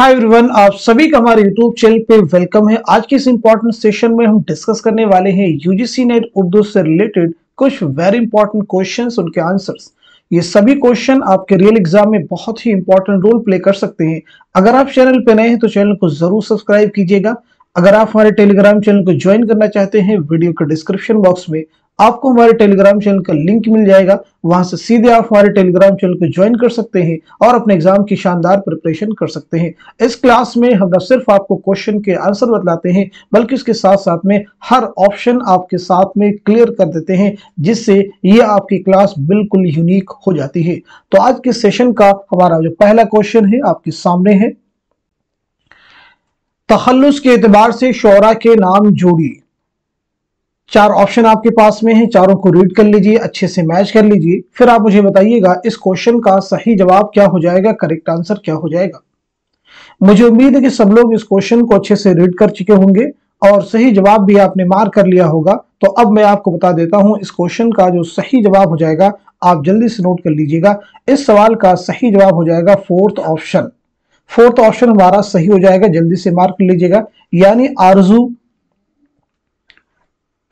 Hi everyone, आप सभी का हमारे यूट्यूब चैनल पे वेलकम है। आज के इस इंपॉर्टेंट सेशन में हम डिस्कस करने वाले हैं यूजीसी नेट उर्दू से रिलेटेड कुछ वेरी इंपॉर्टेंट क्वेश्चंस, उनके आंसर्स। ये सभी क्वेश्चन आपके रियल एग्जाम में बहुत ही इंपॉर्टेंट रोल प्ले कर सकते हैं। अगर आप चैनल पे नए हैं तो चैनल को जरूर सब्सक्राइब कीजिएगा। अगर आप हमारे टेलीग्राम चैनल को ज्वाइन करना चाहते हैं, वीडियो के डिस्क्रिप्शन बॉक्स में आपको हमारे टेलीग्राम चैनल का लिंक मिल जाएगा। वहां से सीधे आप हमारे टेलीग्राम चैनल को ज्वाइन कर सकते हैं और अपने एग्जाम की शानदार प्रिपरेशन कर सकते हैं। इस क्लास में हम न सिर्फ आपको क्वेश्चन के आंसर बतलाते हैं, बल्कि इसके साथ साथ में हर ऑप्शन आपके साथ में क्लियर कर देते हैं, जिससे ये आपकी क्लास बिल्कुल यूनिक हो जाती है। तो आज के सेशन का हमारा जो पहला क्वेश्चन है आपके सामने है, तखल्लुस के एतबार से शोरा के नाम जोड़िए। चार ऑप्शन आपके पास में है, चारों को रीड कर लीजिए, अच्छे से मैच कर लीजिए, फिर आप मुझे बताइएगा इस क्वेश्चन का सही जवाब क्या हो जाएगा, करेक्ट आंसर क्या हो जाएगा। मुझे उम्मीद है कि सब लोग इस क्वेश्चन को अच्छे से रीड कर चुके होंगे और सही जवाब भी आपने मार्क कर लिया होगा। तो अब मैं आपको बता देता हूं इस क्वेश्चन का जो सही जवाब हो जाएगा, आप जल्दी से नोट कर लीजिएगा। इस सवाल का सही जवाब हो जाएगा फोर्थ ऑप्शन। फोर्थ ऑप्शन हमारा सही हो जाएगा, जल्दी से मार्क कर लीजिएगा। यानी आरजू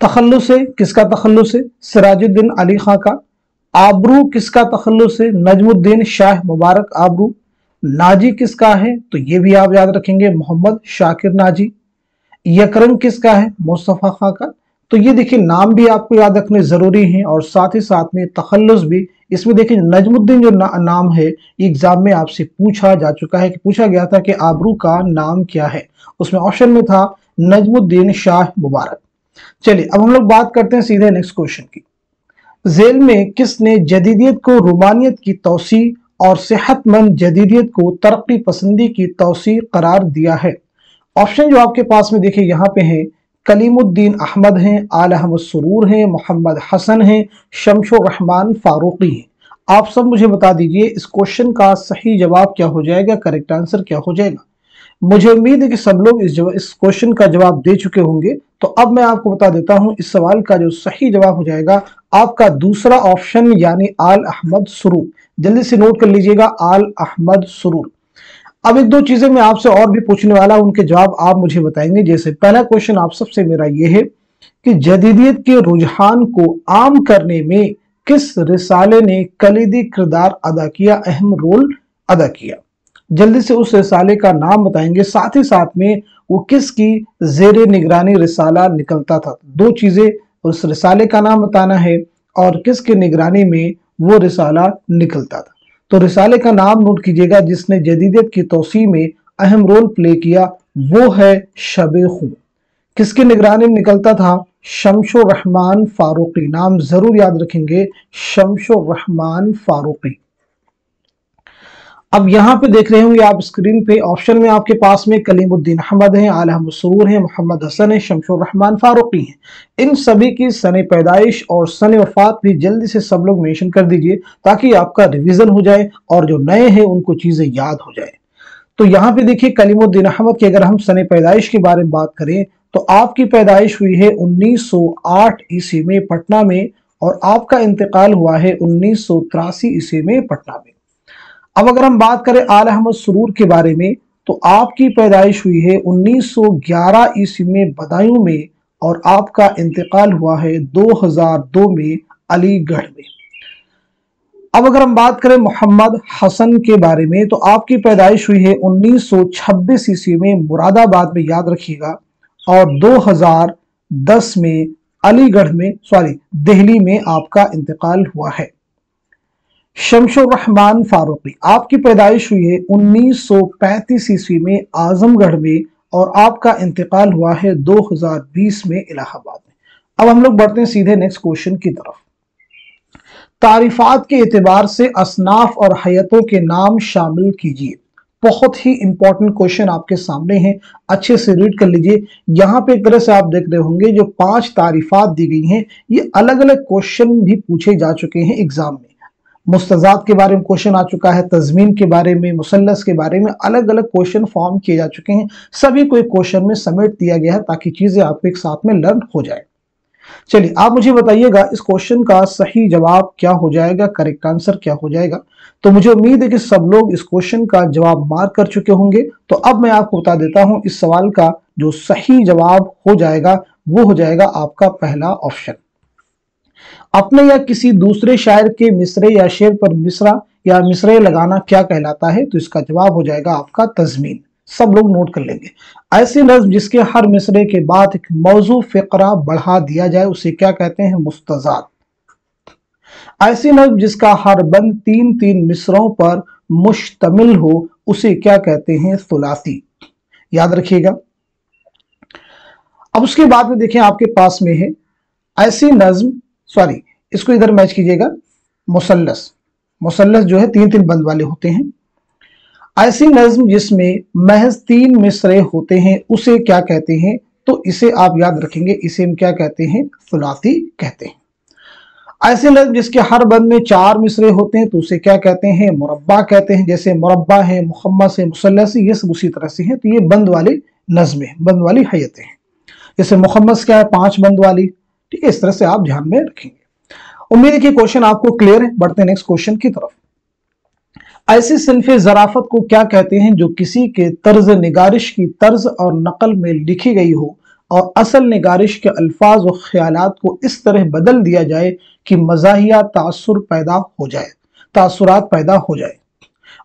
तखल्लुस है, किसका तखल्लुस है? सिराजुद्दीन अली खां का। आबरू किसका तखल्लुस है? नजमुद्दीन शाह मुबारक आबरू। नाजी किसका है? तो ये भी आप याद रखेंगे, मोहम्मद शाकिर नाजी। यकरंग किसका है? मुस्तफा खां का। तो ये देखिए, नाम भी आपको याद रखने जरूरी है और साथ ही साथ में तखल्लुस भी। इसमें देखिए नजमुद्दीन जो नाम है, एग्जाम में आपसे पूछा जा चुका है कि पूछा गया था कि आबरू का नाम क्या है। उसमें ऑप्शन में था नजमुद्दीन शाह मुबारक। चलिए अब हम लोग बात करते हैं सीधे नेक्स्ट क्वेश्चन की। झेल में किसने जदीदियत को रूमानियत की तौसी और सेहतमंद जदीदियत को तरक्की पसंदी की तौसी करार दिया है? ऑप्शन जो आपके पास में देखिए यहाँ पे है, कलीमुद्दीन अहमद हैं, आल अहमद सुरूर हैं, मोहम्मद हसन हैं, शमशुर रहमान फारूकी हैं। आप सब मुझे बता दीजिए इस क्वेश्चन का सही जवाब क्या हो जाएगा, करेक्ट आंसर क्या हो जाएगा। मुझे उम्मीद है कि सब लोग इस क्वेश्चन का जवाब दे चुके होंगे। तो अब मैं आपको बता देता हूं इस सवाल का जो सही जवाब हो जाएगा आपका दूसरा ऑप्शन, यानी आल अहमद सुरूर। जल्दी से नोट कर लीजिएगा, आल अहमद सुरूर। अब एक दो चीजें मैं आपसे और भी पूछने वाला, उनके जवाब आप मुझे बताएंगे। जैसे पहला क्वेश्चन आप सबसे मेरा ये है कि जदीदियत के रुझान को आम करने में किस रिसाले ने कलीदी किरदार अदा किया, अहम रोल अदा किया? जल्दी से उस रिसाले का नाम बताएंगे, साथ ही साथ में वो किसकी जेरे निगरानी रिसाला निकलता था। दो चीजें, उस रिसाले का नाम बताना है और किसके निगरानी में वो रिसाला निकलता था। तो रिसाले का नाम नोट कीजिएगा जिसने जदीदियत की तौसी में अहम रोल प्ले किया, वो है शबे खून। किसकी निगरानी में निकलता था? शमशुर रहमान फारूकी। नाम जरूर याद रखेंगे, शमशुर रहमान फारूकी। अब यहाँ पे देख रहे होंगे आप स्क्रीन पे, ऑप्शन में आपके पास में कलीमुद्दीन अहमद हैं, आल अहमद सुरूर हैं, मोहम्मद हसन है, शमशुर रहमान फारूकी हैं। इन सभी की सने पैदाइश और सने वफात भी जल्दी से सब लोग मेंशन कर दीजिए, ताकि आपका रिवीजन हो जाए और जो नए हैं उनको चीजें याद हो जाए। तो यहाँ पे देखिए कलीमुद्दीन अहमद की अगर हम सने पैदाइश के बारे में बात करें तो आपकी पैदाइश हुई है 1908 ईस्वी में पटना में, और आपका इंतकाल हुआ है 1983 ईस्वी में पटना में। अब अगर हम बात करें आल अहमद सुरूर के बारे में, तो आपकी पैदाइश हुई है 1911 ईस्वी में बदायूं में, और आपका इंतकाल हुआ है 2002 में अलीगढ़ में। अब अगर हम बात करें मोहम्मद हसन के बारे में, तो आपकी पैदाइश हुई है 1926 ईस्वी में मुरादाबाद में, याद रखिएगा, और 2010 में अलीगढ़ में, दिल्ली में आपका इंतकाल हुआ है। शमशुर रहमान फारूकी, आपकी पैदाइश हुई है 1935 ईस्वी में आजमगढ़ में, और आपका इंतकाल हुआ है 2020 में इलाहाबाद में। अब हम लोग बढ़ते हैं सीधे नेक्स्ट क्वेश्चन की तरफ। तारीफात के एतबार से असनाफ और हयतों के नाम शामिल कीजिए। बहुत ही इंपॉर्टेंट क्वेश्चन आपके सामने है, अच्छे से रीड कर लीजिए। यहाँ पे एक तरह से आप देख रहे होंगे जो 5 तारीफात दी गई हैं, ये अलग अलग क्वेश्चन भी पूछे जा चुके हैं एग्जाम में। मुस्तजात के बारे में क्वेश्चन आ चुका है, तजमीन के बारे में, मुसल्लस के बारे में अलग अलग क्वेश्चन फॉर्म किए जा चुके हैं। सभी को एक क्वेश्चन में समेट दिया गया है ताकि चीजें आपको एक साथ में लर्न हो जाए। चलिए आप मुझे बताइएगा इस क्वेश्चन का सही जवाब क्या हो जाएगा, करेक्ट आंसर क्या हो जाएगा। तो मुझे उम्मीद है कि सब लोग इस क्वेश्चन का जवाब मार्क कर चुके होंगे। तो अब मैं आपको बता देता हूं इस सवाल का जो सही जवाब हो जाएगा वो हो जाएगा आपका पहला ऑप्शन। अपने या किसी दूसरे शायर के मिसरे या शेर पर मिसरा या मिसरे लगाना क्या कहलाता है? तो इसका जवाब हो जाएगा आपका तज़मीन। सब लोग नोट कर लेंगे। ऐसी नज्म जिसके हर मिसरे के बाद एक मौजू फिक्रा बढ़ा दिया जाए उसे क्या कहते हैं? मुस्तज़ाद। ऐसी नज्म जिसका हर बंद तीन तीन मिसरों पर मुश्तमिल हो उसे क्या कहते हैं? सुलासी। याद रखिएगा। अब उसके बाद में देखें आपके पास में है ऐसी नज्म, सॉरी इसको इधर मैच कीजिएगा, मुसल्लस। मुसल्लस जो है तीन तीन बंद वाले होते हैं। ऐसी नज्म जिसमें महज तीन मिसरे होते हैं उसे क्या कहते हैं? तो इसे आप याद रखेंगे, इसे हम क्या कहते हैं? सुलासी कहते हैं। ऐसी नज्म जिसके हर बंद में चार मिसरे होते हैं तो उसे क्या कहते हैं? मुरब्बा कहते हैं। जैसे मुरब्बा है, मुखम्मस है, मुसल्लस है, ये सब उसी तरह से हैं। तो ये बंद वाली नज्में, बंद वाली हैयतें हैं। जैसे मुखम्मस क्या है? पांच बंद वाली। ठीक है, इस तरह से आप ध्यान में रखेंगे। उम्मीद है कि क्वेश्चन आपको क्लियर है। बढ़ते हैं नेक्स्ट क्वेश्चन की तरफ। ऐसी सिन्फ़े ज़राफ़त को क्या कहते हैं जो किसी के तर्ज निगारिश की तर्ज और नकल में लिखी गई हो और असल निगारिश के अल्फाज और ख्यालात को इस तरह बदल दिया जाए कि मज़ाहिया तासुर पैदा हो जाए, तासुरात पैदा हो जाए।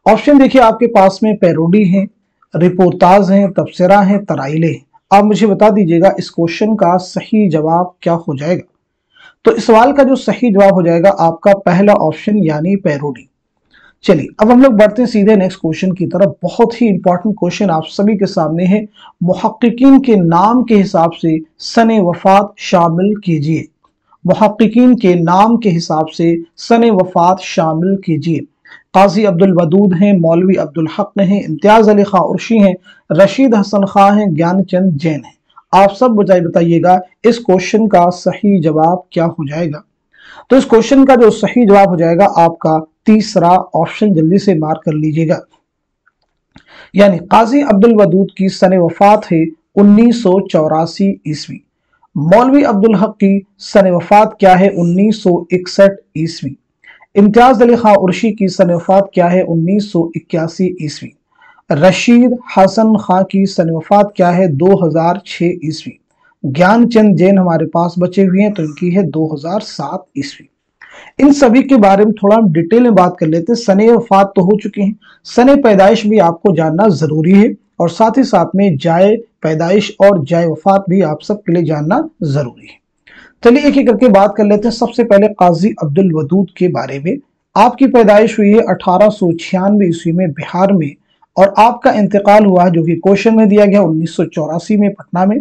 ऑप्शन देखिए आपके पास में पैरोडी है, रिपोर्टाज है, तबसरा है, तराइले हैं। आप मुझे बता दीजिएगा इस क्वेश्चन का सही जवाब क्या हो जाएगा। तो इस सवाल का जो सही जवाब हो जाएगा आपका पहला ऑप्शन यानी पैरोडी। चलिए अब हम लोग बढ़ते हैं सीधे नेक्स्ट क्वेश्चन की तरफ। बहुत ही इंपॉर्टेंट क्वेश्चन आप सभी के सामने है। मुहक्किकीन के नाम के हिसाब से सने वफात शामिल कीजिए। मुहक्किकीन के नाम के हिसाब से सने वफात शामिल कीजिए। काजी अब्दुल वदूद हैं, मौलवी अब्दुल हक हैं, इम्तियाज अली खां उर्शी हैं, रशीद हसन खां हैं, ज्ञानचंद जैन हैं। आप सब बताइएगा इस क्वेश्चन का सही जवाब क्या हो जाएगा। तो इस क्वेश्चन का जो सही जवाब हो जाएगा आपका तीसरा ऑप्शन, जल्दी से मार्क कर लीजिएगा। यानी काजी अब्दुल वदूद की सने वफात है 1984 ईस्वी। मौलवी अब्दुल हक की सने वफात क्या है? 1961 ईस्वी। इम्तियाज अली खां उर्शी की सने वफात क्या है? 1981 ईस्वी। रशीद हसन खां की सने वफात क्या है? 2006 ईस्वी। ज्ञानचंद जैन हमारे पास बचे हुए हैं तो इनकी है 2007 ईस्वी। इन सभी के बारे में थोड़ा हम डिटेल में बात कर लेते हैं। सने वफात तो हो चुके हैं, सने पैदाइश भी आपको जानना जरूरी है और साथ ही साथ में जाए पैदाइश और जाए वफात भी आप सबके लिए जानना जरूरी है। चलिए एक एक करके बात कर लेते हैं। सबसे पहले काजी अब्दुल वदूद के बारे में। आपकी पैदाइश हुई है 1896 ईस्वी में बिहार में और आपका इंतकाल हुआ है जो कि क्वेश्चन में दिया गया 1984 में पटना में।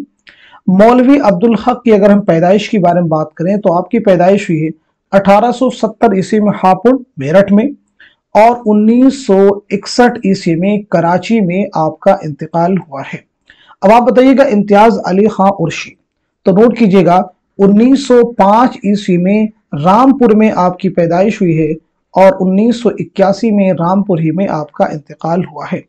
मौलवी अब्दुल हक की अगर हम पैदाइश के बारे में बात करें तो आपकी पैदाइश हुई है 1870 ईस्वी में हापुड़ मेरठ में और 1961 ईस्वी में कराची में आपका इंतकाल हुआ है। अब आप बताइएगा इम्तियाज अली खां उर्शी, तो नोट कीजिएगा 1905 ईस्वी में रामपुर में आपकी पैदाइश हुई है और 1981 में रामपुर ही में आपका इंतकाल हुआ है।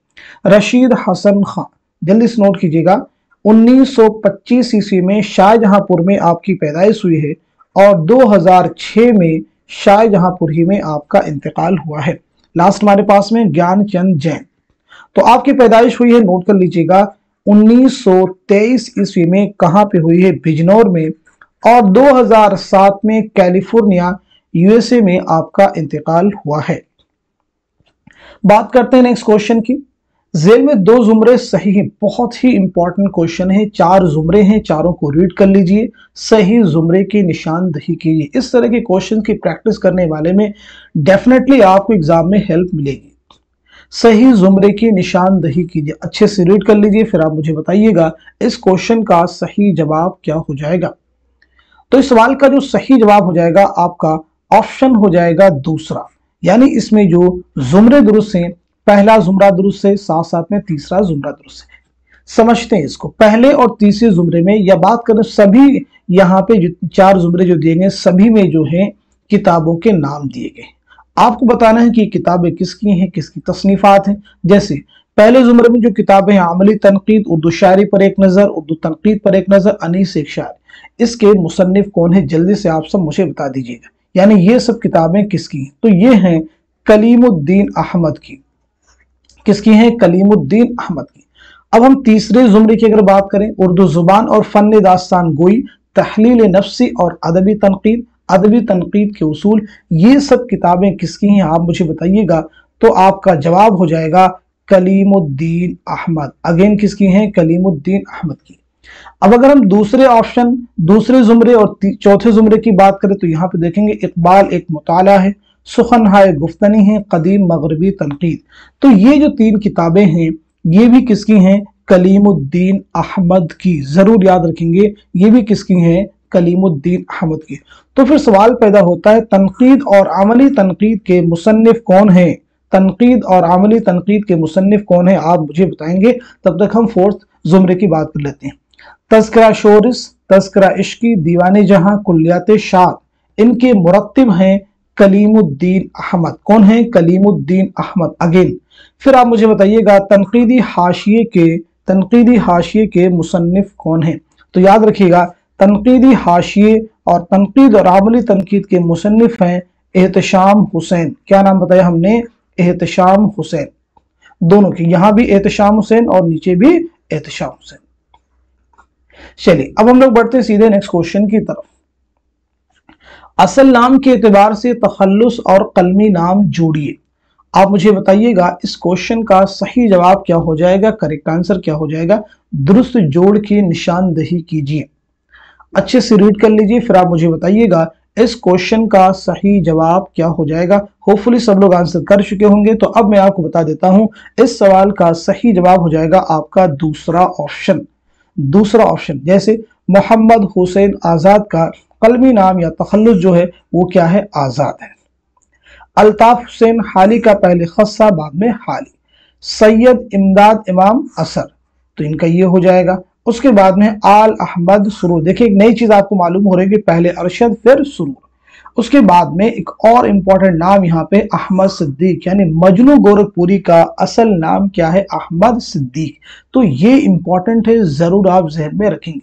रशीद हसन खां, जल्दी से नोट कीजिएगा 1925 ईस्वी में शाहजहांपुर में आपकी पैदाइश हुई है और 2006 में शाहजहांपुर ही में आपका इंतकाल हुआ है। लास्ट हमारे पास में ज्ञानचंद जैन, तो आपकी पैदाइश हुई है, नोट कर लीजिएगा 1923 ईस्वी में। कहां पे हुई है? बिजनौर में। और 2007 में कैलिफोर्निया यूएसए में आपका इंतकाल हुआ है। बात करते हैं नेक्स्ट क्वेश्चन की। जेल में दो जुमरे सही हैं, बहुत ही इंपॉर्टेंट क्वेश्चन है। चार जुमरे हैं, चारों को रीड कर लीजिए, सही जुमरे की निशानदही कीजिए। इस तरह के क्वेश्चन की प्रैक्टिस करने वाले में डेफिनेटली आपको एग्जाम में हेल्प मिलेगी। सही जुमरे की निशानदही कीजिए, अच्छे से रीड कर लीजिए, फिर आप मुझे बताइएगा इस क्वेश्चन का सही जवाब क्या हो जाएगा। तो इस सवाल का जो सही जवाब हो जाएगा आपका ऑप्शन हो जाएगा दूसरा। यानी इसमें जो जुमरे दुरुस्त हैं, पहला जुमरा दुरुस्त है, साथ साथ में तीसरा जुमरा दुरुस्त है। समझते हैं इसको। पहले और तीसरे जुमरे में या बात करें सभी, यहाँ पे जो चार जुमरे जो दिए गए सभी में जो है किताबों के नाम दिए गए। आपको बताना है कि किताबें किसकी हैं, किसकी तसनीफात हैं। जैसे पहले जुमरे में जो किताबें हैं, अमली तनकीद, उर्दू शायरी पर एक नजर, उर्दू तनकीद पर एक नजर, अनीस एक शायर। इसके मुसन्निफ कौन है, जल्दी से आप सब मुझे बता दीजिएगा। यानी ये सब किताबें किसकी हैं, तो ये हैं कलीमुद्दीन अहमद की। किसकी हैं, कलीमुद्दीन अहमद की। अब हम तीसरे जुमरे की अगर बात करें, उर्दू जुबान और फन दास्तान गोई, तहलील नफ्सी और अदबी तनकीद के उसूल, ये सब किताबें किसकी हैं आप मुझे बताइएगा। तो आपका जवाब हो जाएगा कलीमुद्दीन अहमद। अगेन किसकी हैं, कलीमुद्दीन अहमद की। अब अगर हम दूसरे जुमरे और चौथे जुमरे की बात करें तो यहाँ पे देखेंगे इकबाल एक मुताला है, सुखनहाय गुफ्तनी है, कदीम मगरबी तनकीद। तो ये जो तीन किताबें हैं ये भी किसकी हैं, कलीमुद्दीन अहमद की। जरूर याद रखेंगे ये भी किसकी हैं, कलीमुद्दीन अहमद की। तो फिर सवाल पैदा होता है तनकीद और अमली तनकीद के मुसन्निफ कौन है, तनकीद और अमली तनकीद के मुसन्निफ कौन है आप मुझे बताएंगे। तब तक हम फोर्थ जुमरे की बात कर लेते हैं। तज़किरा शोरिस, तज़किरा इश्की, दीवाने जहां, कुल्लियात शाद, इनके मुरत्तिब हैं कलीमुद्दीन अहमद। कौन है, कलीमुद्दीन अहमद। अगेन फिर आप मुझे बताइएगा तनकीदी हाशिये के मुसन्निफ कौन है। तो याद रखिएगा तनकीदी हाशिये और तनकीद और आमली तनकीद के मुसन्निफ हैं एहतशाम हुसैन। क्या नाम बताया हमने, एहतशाम हुसैन। दोनों की, यहां भी एहतशाम हुसैन और नीचे भी एहतशाम हुसैन। चलिए अब हम लोग बढ़ते हैं सीधे नेक्स्ट क्वेश्चन की तरफ। असल नाम के एतबार से तखल्लुस और कलमी नाम जोड़िए। आप मुझे बताइएगा इस क्वेश्चन का सही जवाब क्या हो जाएगा, करेक्ट आंसर क्या हो जाएगा। दुरुस्त जोड़ की निशानदेही कीजिए। अच्छे से रीड कर लीजिए, फिर आप मुझे बताइएगा इस क्वेश्चन का सही जवाब क्या हो जाएगा। होपफुली सब लोग आंसर कर चुके होंगे। तो अब मैं आपको बता देता हूं, इस सवाल का सही जवाब हो जाएगा आपका दूसरा ऑप्शन। जैसे मोहम्मद हुसैन आजाद का कलमी नाम या तखल्लुस जो है वो क्या है, आजाद है। अल्ताफ हुसैन हाली का पहले खस्सा बाद में हाली। सैयद इमदाद इमाम असर, तो इनका ये हो जाएगा। उसके बाद में आल अहमद सुरूर। देखिए एक नई चीज आपको मालूम हो रही है, पहले अरशद फिर सुरूर। उसके बाद में एक और इंपॉर्टेंट नाम यहाँ पे अहमद सिद्दीक, यानी मजनू गोरखपुरी का असल नाम क्या है, अहमद सिद्दीक। तो ये इंपॉर्टेंट है, जरूर आप जहन में रखेंगे।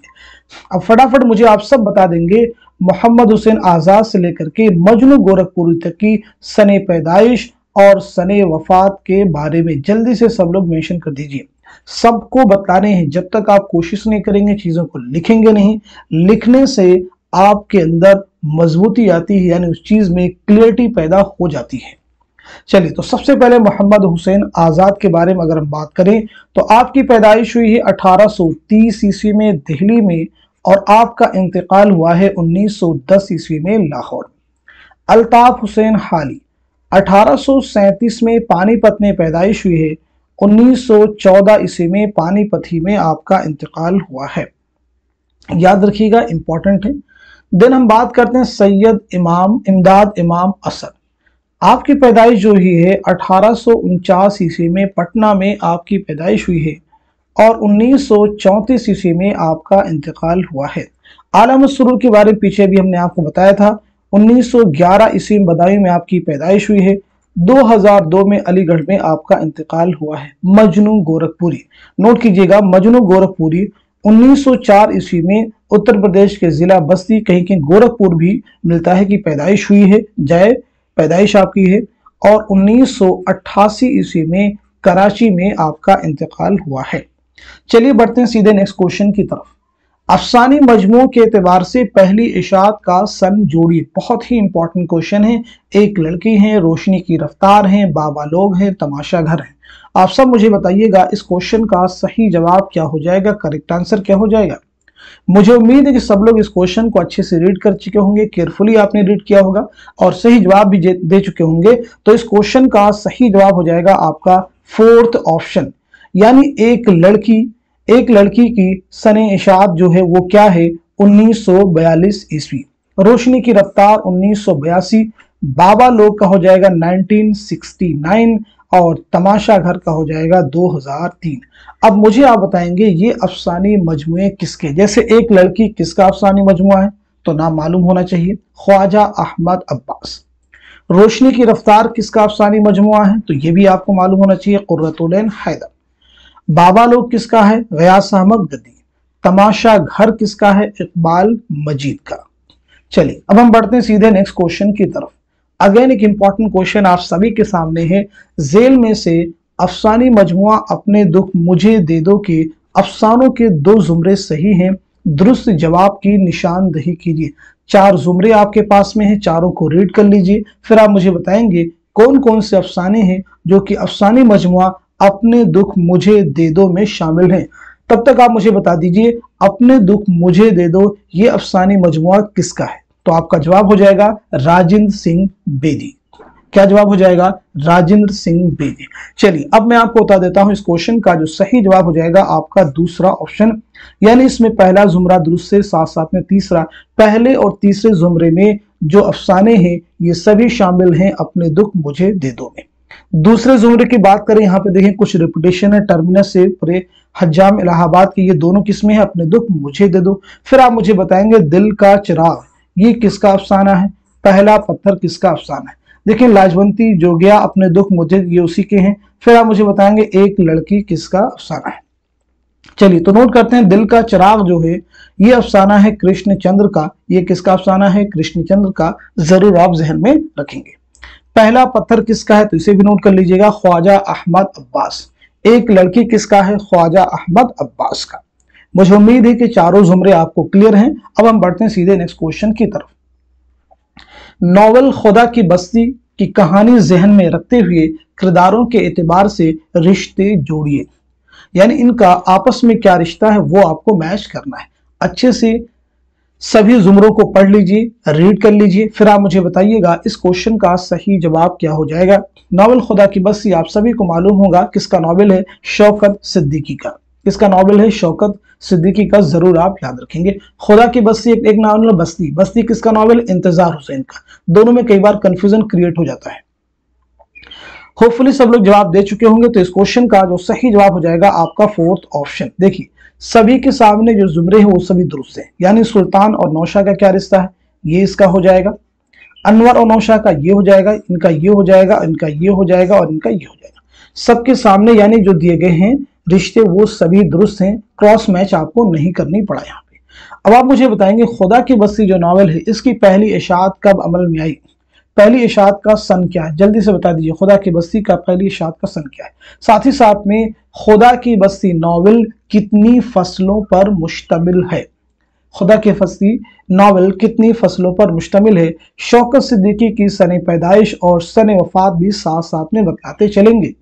अब फटाफट मुझे आप सब बता देंगे मोहम्मद हुसैन आजाद से लेकर के मजनू गोरखपुरी तक की सने पैदाइश और सने वफात के बारे में जल्दी से सब लोग मेंशन कर दीजिए। सबको बताने हैं, जब तक आप कोशिश नहीं करेंगे, चीजों को लिखेंगे नहीं, लिखने से आपके अंदर मजबूती आती है, यानी उस चीज में क्लियरिटी पैदा हो जाती है। चलिए तो सबसे पहले मोहम्मद हुसैन आजाद के बारे में अगर हम बात करें तो आपकी पैदाइश हुई है 1830 ईस्वी में दिल्ली में और आपका इंतकाल हुआ है 1910 ईस्वी में लाहौर। अल्ताफ हुसैन हाली 1837 में पानीपत में पैदाइश हुई है, 1914 ईस्वी में पानीपत ही में आपका इंतकाल हुआ है। याद रखिएगा, इंपॉर्टेंट है। देन हम बात करते हैं सैयद इमदाद इमाम असर। आपकी पैदाइश जो हुई है 1849 ईस्वी में पटना में आपकी पैदाइश हुई है और 1934 ईस्वी में आपका इंतकाल हुआ है। आला मसरूर के बारे में पीछे भी हमने आपको बताया था। 1911 ईस्वी में बदायूं में आपकी पैदाइश हुई है। 2002 में अलीगढ़ में आपका इंतकाल हुआ है। मजनू गोरखपुरी, नोट कीजिएगा, मजनू गोरखपुरी 1904 ईस्वी में उत्तर प्रदेश के जिला बस्ती, कहीं कहीं गोरखपुर भी मिलता है कि पैदाइश हुई है, जय पैदाइश आपकी है। और 1988 ईस्वी में कराची में आपका इंतकाल हुआ है। चलिए बढ़ते हैं सीधे नेक्स्ट क्वेश्चन की तरफ। अफसानी मजमू के एतबार से पहली इशात का सन जोड़िए। बहुत ही इंपॉर्टेंट क्वेश्चन है। एक लड़की है, रोशनी की रफ्तार है, बाबा लोग हैं, तमाशा घर है। आप सब मुझे बताइएगा इस क्वेश्चन का सही जवाब क्या हो जाएगा, करेक्ट आंसर क्या हो जाएगा। मुझे उम्मीद है कि सब लोग इस क्वेश्चन को अच्छे से रीड कर चुके होंगे, केयरफुली आपने रीड किया होगा और सही जवाब भी दे चुके होंगे। तो इस क्वेश्चन का सही जवाब हो जाएगा आपका फोर्थ ऑप्शन, यानी एक लड़की की सने इशात जो है वो क्या है, 1942 ईस्वी। रोशनी की रफ्तार 1982, बाबा लोग का हो जाएगा 1969 और तमाशा घर का हो जाएगा 2003। अब मुझे आप बताएंगे ये अफसानी मजमुए किसके, जैसे एक लड़की किसका अफसानी मजमुआ है तो नाम मालूम होना चाहिए, ख्वाजा अहमद अब्बास। रोशनी की रफ्तार किसका अफसानी मजमुआ है तो ये भी आपको मालूम होना चाहिए, कुर्रतुल ऐन हैदर। बाबा लोग किसका है, गयास अहमद गद्दी। तमाशा घर किसका है? इकबाल मजीद का। चलिए अब हम बढ़ते हैं सीधे नेक्स्ट क्वेश्चन की तरफ। अगेन एक इंपॉर्टेंट क्वेश्चन आप सभी के सामने है। झेल में से अफसानी मजमुआ अपने दुख मुझे दे दो के अफसानों के 2 जुमरे सही हैं, दुरुस्त जवाब की निशानदही कीजिए। 4 जुमरे आपके पास में हैं, चारों को रीड कर लीजिए, फिर आप मुझे बताएंगे कौन कौन से अफसाने हैं जो कि अफसानी मजमुआ अपने दुख मुझे दे दो में शामिल हैं। तब तक आप मुझे बता दीजिए अपने दुख मुझे दे दो ये अफसानी मजमुआ किसका है? तो आपका जवाब हो जाएगा राजेंद्र सिंह बेदी। क्या जवाब हो जाएगा? राजेंद्र सिंह बेदी। चलिए अब मैं आपको बता देता हूं इस क्वेश्चन का जो सही जवाब हो जाएगा आपका दूसरा ऑप्शन, यानी इसमें पहला जुमरा दुरुस्त से साथ साथ में तीसरा। पहले और तीसरे जुमरे में जो अफसाने हैं ये सभी शामिल हैं अपने दुख मुझे दे दो में। दूसरे जुमरे की बात करें, यहाँ पे देखें कुछ रिपीटेशन है, टर्मिनस से पूरे हज्जाम इलाहाबाद की, ये दोनों किस्में हैं अपने दुख मुझे दे दो। फिर आप मुझे बताएंगे दिल का चिराग ये किसका अफसाना है? पहला पत्थर किसका अफसाना है? देखिए लाजवंती जोगिया अपने दुख मुझे ये उसी के हैं। फिर आप मुझे बताएंगे एक लड़की किसका अफसाना है। चलिए तो नोट करते हैं, दिल का चिराग जो है ये अफसाना है कृष्णचंद्र का। ये किसका अफसाना है? कृष्णचंद्र का। जरूर आप जहन में रखेंगे। पहला पत्थर किसका है? तो इसे भी नोट कर लीजिएगा, ख्वाजा अहमद अब्बास। एक लड़की किसका है? ख्वाजा अहमद अब्बास का। मुझे उम्मीद है कि चारों जुमरे आपको क्लियर हैं। अब हम बढ़ते हैं सीधे नेक्स्ट क्वेश्चन की तरफ। नॉवल खुदा की बस्ती की कहानी जहन में रखते हुए किरदारों के एतबार से रिश्ते जोड़िए, यानी इनका आपस में क्या रिश्ता है वो आपको मैच करना है। अच्छे से सभी जुमरों को पढ़ लीजिए, रीड कर लीजिए, फिर आप मुझे बताइएगा इस क्वेश्चन का सही जवाब क्या हो जाएगा। नॉवल खुदा की बस्ती आप सभी को मालूम होगा किसका नॉवल है? शौकत सिद्दीकी का। किसका नॉवल है? शौकत सिद्दीकी का। जरूर आप याद रखेंगे। खुदा की बस्ती एक नॉवल, बस्ती बस्ती किसका नॉवल? इंतजार हुसैन का। दोनों में कई बार कंफ्यूजन क्रिएट हो जाता है। होपफुली सब लोग जवाब दे चुके होंगे। तो इस क्वेश्चन का जो सही जवाब हो जाएगा आपका फोर्थ ऑप्शन। देखिए सभी के सामने जो जुमरे हैं वो सभी दुरुस्त हैं, यानी सुल्तान और नौशा का क्या रिश्ता है? ये इसका हो जाएगा। अनवर और नौशा का ये हो जाएगा, इनका ये हो जाएगा, इनका ये हो जाएगा और इनका ये हो जाएगा। सबके सामने यानी जो दिए गए हैं रिश्ते वो सभी दुरुस्त हैं, क्रॉस मैच आपको नहीं करनी पड़ा यहाँ पे। अब आप मुझे बताएंगे खुदा की बस्ती जो नॉवल है इसकी पहली इशाअत कब अमल में आई? पहली इशाअत का सन क्या है? जल्दी से बता दीजिए, खुदा की बस्ती का पहली इशाअत का सन क्या है? साथ ही साथ में खुदा की बस्ती नॉवल कितनी फसलों पर मुश्तमिल है? खुदा की बस्ती नॉवल कितनी फसलों पर मुश्तमिल है? शौकत सिद्दीकी की सने पैदाइश और सने वफात भी साथ साथ में बताते चलेंगे।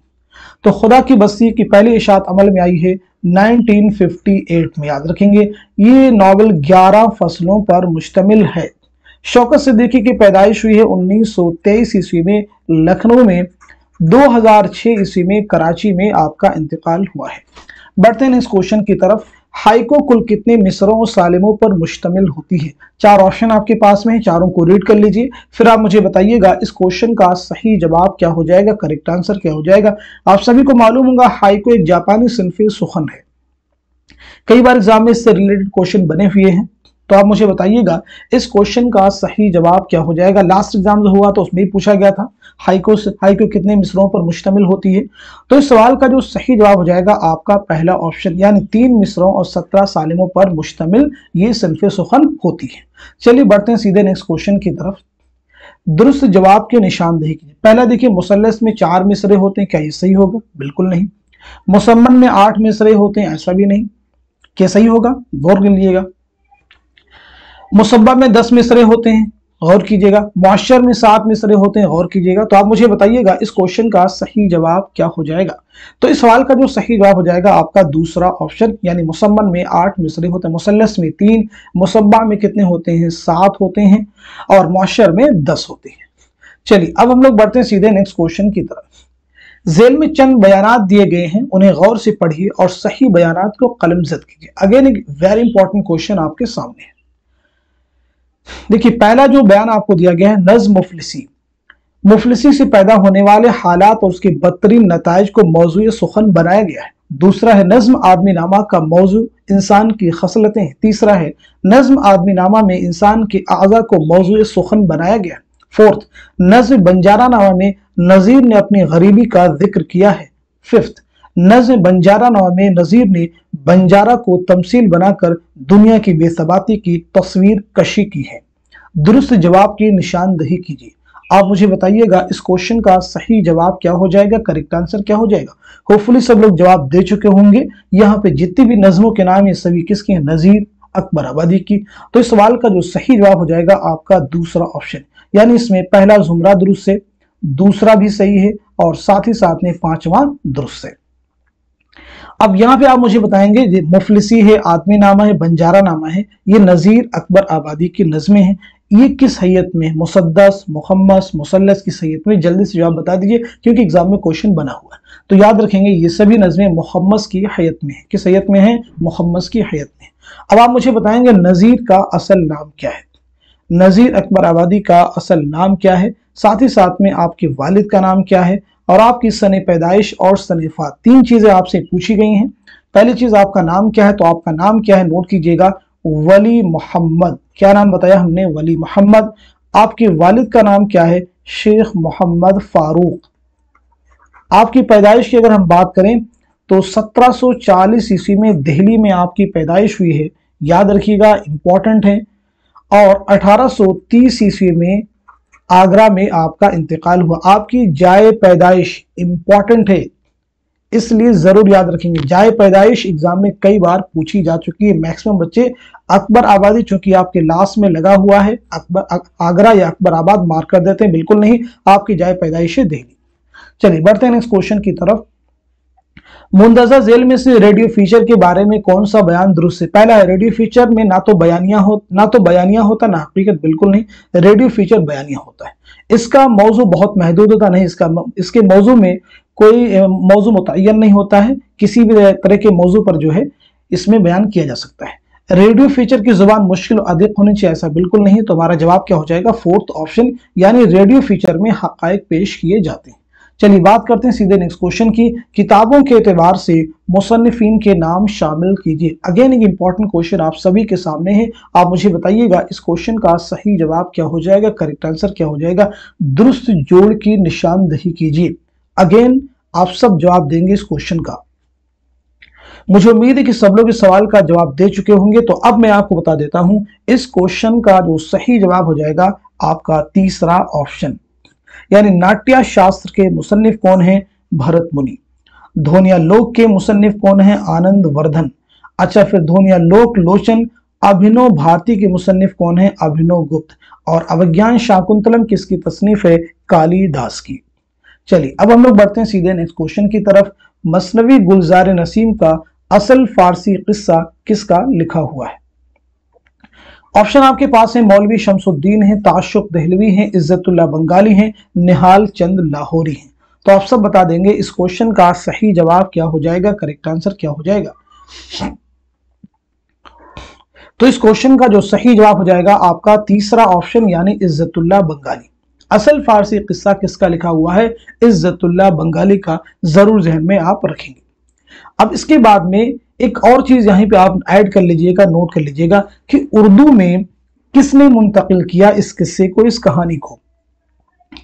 तो खुदा की बस्ती की पहली इशाअत अमल में आई है 1958 में, याद रखेंगे। ये नॉवल 11 फसलों पर मुश्तमिल है। शौकत सिद्दीकी की पैदाइश हुई है 1923 ईस्वी में लखनऊ में। 2006 ईस्वी में कराची में आपका इंतकाल हुआ है। बढ़ते हैं इस क्वेश्चन की तरफ। हाइको कुल कितने मिसरों और सालिमों पर मुश्तमिल होती है? 4 ऑप्शन आपके पास में है, चारों को रीड कर लीजिए, फिर आप मुझे बताइएगा इस क्वेश्चन का सही जवाब क्या हो जाएगा, करेक्ट आंसर क्या हो जाएगा। आप सभी को मालूम होगा हाइको एक जापानी सिंफी सुखन है। कई बार एग्जाम में इससे रिलेटेड क्वेश्चन बने हुए हैं, तो आप मुझे बताइएगा इस क्वेश्चन का सही जवाब क्या हो जाएगा। लास्ट एग्जाम जो हुआ तो उसमें ही पूछा गया था हाइको कितने मिसरों पर मुश्तमिल होती है। तो इस सवाल का जो सही जवाब हो जाएगा आपका पहला ऑप्शन, यानी 3 मिसरों और 17 सालिमों पर मुश्तमिल ये सिनफ़े सुखन होती है। चलिए बढ़ते हैं सीधे नेक्स्ट क्वेश्चन की तरफ। दुरुस्त जवाब की निशानदेही कीजिए। पहला देखिए, मुसल्लस में 4 मिसरे होते हैं, क्या ये सही होगा? बिल्कुल नहीं। मुसम्मन में 8 मिसरे होते हैं, ऐसा भी नहीं। क्या सही होगा? गौर कर लीजिएगा। मुसब्बा में 10 मिसरे होते हैं, गौर कीजिएगा। मुअश्शर में 7 मिसरे होते हैं, गौर कीजिएगा। तो आप मुझे बताइएगा इस क्वेश्चन का सही जवाब क्या हो जाएगा। तो इस सवाल का जो सही जवाब हो जाएगा आपका दूसरा ऑप्शन, यानी मुसम्मन में 8 मिसरे होते हैं, मुसल्लस में 3, मुसब्बा में कितने होते हैं? 7 होते हैं और मुअश्शर में 10 होते हैं। चलिए अब हम लोग बढ़ते हैं सीधे नेक्स्ट क्वेश्चन की तरफ। झेल में चंद बयानात दिए गए हैं, उन्हें गौर से पढ़िए और सही बयानात को कलमजद कीजिए। अगेन एक वेरी इंपॉर्टेंट क्वेश्चन आपके सामने है। देखिए पहला जो बयान आपको दिया गया है, नज्म मुफलिसी, मुफलिसी से पैदा होने वाले हालात और उसके बदतरीन नताइज को मौजूए सुखन बनाया गया है। दूसरा है नज्म आदमी नामा का मौजू इंसान की खसलतें। तीसरा है नज्म आदमी नामा में इंसान के आज़ा को मौजूए सुखन बनाया गया। फोर्थ, नज्म बंजारा नामा में नजीर ने अपनी गरीबी का जिक्र किया है। फिफ्थ, नज़्म बंजारा नामा में नज़ीर ने बंजारा को तमसील बनाकर दुनिया की बेसबाती की तस्वीर कशी की है। दुरुस्त जवाब की निशानदही कीजिए। आप मुझे बताइएगा इस क्वेश्चन का सही जवाब क्या हो जाएगा, करेक्ट आंसर क्या हो जाएगा। होपफुली सब लोग जवाब दे चुके होंगे। यहाँ पे जितनी भी नज़मों के नाम है सभी किसकी हैं, नज़ीर अकबर आबादी की। तो इस सवाल का जो सही जवाब हो जाएगा आपका दूसरा ऑप्शन, यानी इसमें पहला जुमरा दुरुस्त है, दूसरा भी सही है और साथ ही साथ में पांचवा दुरुस्त है। अब यहाँ पे आप मुझे बताएंगे ये मुफलिसी है, आदमी नामा है, बंजारा नामा है, ये नज़ीर अकबर आबादी की नज़में हैं, ये किस हैयत में, मुसद्दस, मुखम्मस, मुसल्लस की हैयत में, जल्दी से जवाब बता दीजिए क्योंकि एग्जाम में क्वेश्चन बना हुआ है। तो याद रखेंगे ये सभी नज़में मुखम्मस की हैयत में है। किस हैयत में है, मुखम्मस की हैयत में। अब आप मुझे बताएंगे नज़ीर का असल नाम क्या है, नज़ीर अकबर आबादी का असल नाम क्या है, साथ ही साथ में आपके वालिद का नाम क्या है और आपकी सने पैदाइश और सने वफात, तीन चीजें आपसे पूछी गई हैं। पहली चीज आपका नाम क्या है, तो आपका नाम क्या है नोट कीजिएगा, वली मोहम्मद। क्या नाम बताया हमने, वली मोहम्मद। आपके वालिद का नाम क्या है, शेख मोहम्मद फारूक। आपकी पैदाइश की अगर हम बात करें तो 1740 ईस्वी में दिल्ली में आपकी पैदाइश हुई है, याद रखिएगा इंपॉर्टेंट है। और 1830 ईस्वी में आगरा में आपका इंतकाल हुआ। आपकी जाए पैदाइश इंपॉर्टेंट है, इसलिए जरूर याद रखेंगे। जाए पैदाइश एग्जाम में कई बार पूछी जा चुकी है। मैक्सिमम बच्चे अकबर आबादी चूंकि आपके लास्ट में लगा हुआ है, अकबर आगरा या अकबर आबाद मार्क कर देते हैं, बिल्कुल नहीं, आपकी जाए पैदाइश है दिल्ली। चलिए बढ़ते हैं नेक्स्ट क्वेश्चन की तरफ। मुंदजा झेल में से रेडियो फीचर के बारे में कौन सा बयान दुरुस्त है। पहला है रेडियो फीचर में ना तो बयानिया होता ना हकीकत, बिल्कुल नहीं, रेडियो फीचर बयानिया होता है। इसका मौजू बहुत महदूद होता नहीं, इसके मौजू में कोई मौजू मुतय्यन नहीं होता है, किसी भी तरह के मौजू पर जो है इसमें बयान किया जा सकता है। रेडियो फीचर की जुबान मुश्किल अधिक होनी चाहिए, ऐसा बिल्कुल नहीं। तो हमारा जवाब क्या हो जाएगा, फोर्थ ऑप्शन, यानी रेडियो फीचर में हकायक पेश किए जाते हैं। चलिए बात करते हैं सीधे नेक्स्ट क्वेश्चन की। किताबों के एतबार से मुसन्निफीन के नाम शामिल कीजिए। अगेन एक इंपॉर्टेंट क्वेश्चन आप सभी के सामने है। आप मुझे बताइएगा इस क्वेश्चन का सही जवाब क्या हो जाएगा, करेक्ट आंसर क्या हो जाएगा। दुरुस्त जोड़ की निशानदही कीजिए। अगेन आप सब जवाब देंगे इस क्वेश्चन का। मुझे उम्मीद है कि सब लोग इस सवाल का जवाब दे चुके होंगे। तो अब मैं आपको बता देता हूं इस क्वेश्चन का जो सही जवाब हो जाएगा आपका तीसरा ऑप्शन, यानी नाट्य शास्त्र के मुसन्निफ कौन है, भरत मुनि। ध्वनिया लोक के मुसन्निफ कौन है, आनंद वर्धन। अच्छा, फिर ध्वनिया लोक लोचन अभिनव भारती के मुसन्निफ कौन है, अभिनव गुप्त। और अभिज्ञान शाकुंतलम किसकी तसनीफ है, कालिदास की। चलिए अब हम लोग बढ़ते हैं सीधे नेक्स्ट क्वेश्चन की तरफ। मसनवी गुलजार नसीम का असल फारसी किस्सा किसका लिखा हुआ है। ऑप्शन आपके पास है, मौलवी शमसुद्दीन है, ताशुक दहलवी है, इज्जतुल्लाह बंगाली है, निहाल चंद लाहौरी है। तो आप सब बता देंगे इस क्वेश्चन का सही जवाब क्या हो जाएगा, करेक्ट आंसर क्या हो जाएगा। तो इस क्वेश्चन का जो सही जवाब हो जाएगा आपका तीसरा ऑप्शन, यानी इज्जतुल्लाह बंगाली। असल फारसी किस्सा किसका लिखा हुआ है, इज्जतुल्लाह बंगाली का, जरूर जहन में आप रखेंगे। अब इसके बाद में एक और चीज यहीं पे आप ऐड कर लीजिएगा, नोट कर लीजिएगा कि उर्दू में किसने मुंतकिल किया इस किस्से को, इस कहानी को।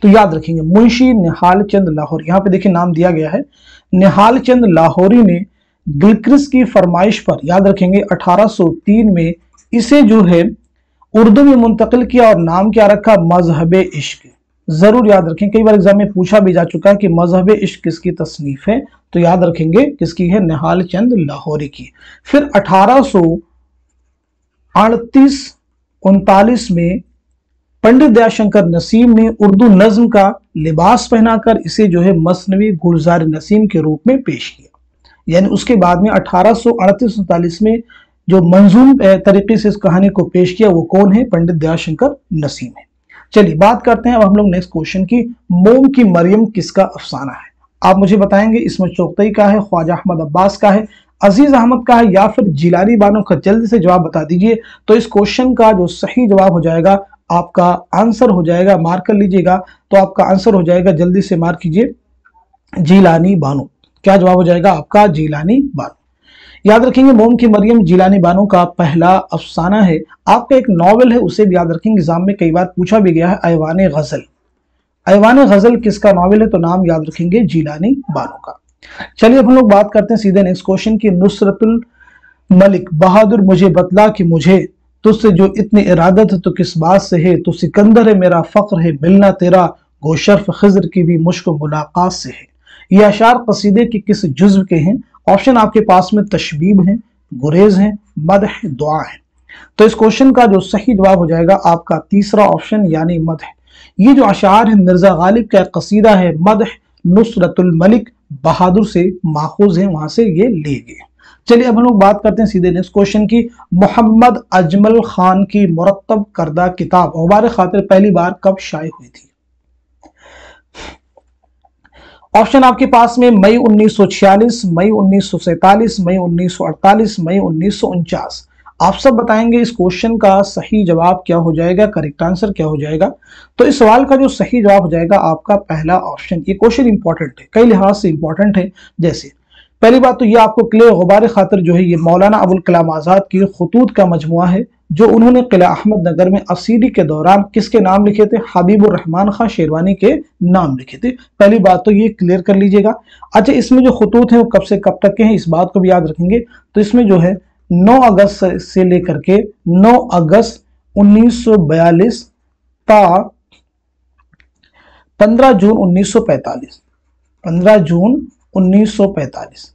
तो याद रखेंगे मुंशी निहाल चंद लाहौरी। यहाँ पे देखिए नाम दिया गया है, निहाल चंद लाहौरी ने गिलक्रिस्ट की फरमाइश पर, याद रखेंगे 1803 में इसे जो है उर्दू में मुंतकिल किया और नाम क्या रखा, मजहब इश्क। जरूर याद रखें, कई बार एग्जाम में पूछा भी जा चुका है कि मजहब इश्क किसकी तसनीफ है, तो याद रखेंगे किसकी है, निहाल चंद लाहौरी की। फिर 1838-39 में पंडित दयाशंकर नसीम ने उर्दू नज्म का लिबास पहनाकर इसे जो है मसनवी गुलजार नसीम के रूप में पेश किया। यानी उसके बाद में 1838-39 में जो मंजूम तरीके से इस कहानी को पेश किया वो कौन है, पंडित दयाशंकर नसीम है। चलिए बात करते हैं अब हम लोग नेक्स्ट क्वेश्चन की। मोम की मरियम किसका अफसाना है। आप मुझे बताएंगे इसमें चौकतई का है, ख्वाजा अहमद अब्बास का है, अजीज अहमद का है या फिर जिलानी बानो का। जल्दी से जवाब बता दीजिए। तो इस क्वेश्चन का जो सही जवाब हो जाएगा आपका आंसर हो जाएगा, मार्क कर लीजिएगा। तो आपका आंसर हो जाएगा, जल्दी से मार्क कीजिए, जिलानी बानो। क्या जवाब हो जाएगा आपका, जिलानी बानो। याद रखेंगे मोम की मरियम जिलानी बानो का पहला अफसाना है। आपका एक नॉवेल है, उसे भी याद रखेंगे, एग्जाम में कई बार पूछा भी गया है, ऐवान गजल। ऐवान गजल किसका नॉवेल है, तो नाम याद रखेंगे जिलानी बानो का। चलिए अब हम लोग बात करते हैं सीधे नेक्स्ट क्वेश्चन की। नुसरतुल मलिक बहादुर मुझे बतला कि मुझे तुझसे जो इतनी इरादत है तो किस बात से है, तो सिकंदर है मेरा फख्र है, मिलना तेरा गोशर्फ खिज्र की भी मुश्क मुलाकात से है। ये अशार कसीदे के किस जुज्व के हैं? ऑप्शन आपके पास में तशबीब हैं, गुरेज हैं, मदह, दुआ है। तो इस क्वेश्चन का जो सही जवाब हो जाएगा आपका तीसरा ऑप्शन यानी मदह। ये जो अशार है मिर्जा गालिब का कसीदा है मदह नुसरतुल मलिक बहादुर से माखूज है, वहां से ये लिए गए। चलिए अब हम लोग बात करते हैं सीधे नेक्स्ट क्वेश्चन की। मोहम्मद अजमल खान की मुरत्तब करदा किताब गुबार खातिर पहली बार कब शाये हुई थी? ऑप्शन आपके पास में मई 1946, मई 1947, मई 1948, मई 1949। आप सब बताएंगे इस क्वेश्चन का सही जवाब क्या हो जाएगा, करेक्ट आंसर क्या हो जाएगा। तो इस सवाल का जो सही जवाब हो जाएगा आपका पहला ऑप्शन। ये क्वेश्चन इंपॉर्टेंट है, कई लिहाज से इंपॉर्टेंट है। जैसे पहली बात तो ये आपको किले गुबार खातिर जो है ये मौलाना अबुल कलाम आजाद की खुतूत का मजमुआ है, जो उन्होंने किला अहमद नगर में असीरी के दौरान किसके नाम लिखे थे? हबीबुर रहमान खां शेरवानी के नाम लिखे थे। पहली बात तो ये क्लियर कर लीजिएगा। अच्छा, इसमें जो खुतूत है वो कब से कब तक के हैं, इस बात को भी याद रखेंगे। तो इसमें जो है 9 अगस्त से लेकर के 9 अगस्त 1942 ता 15 जून 1945, 15 जून 1945,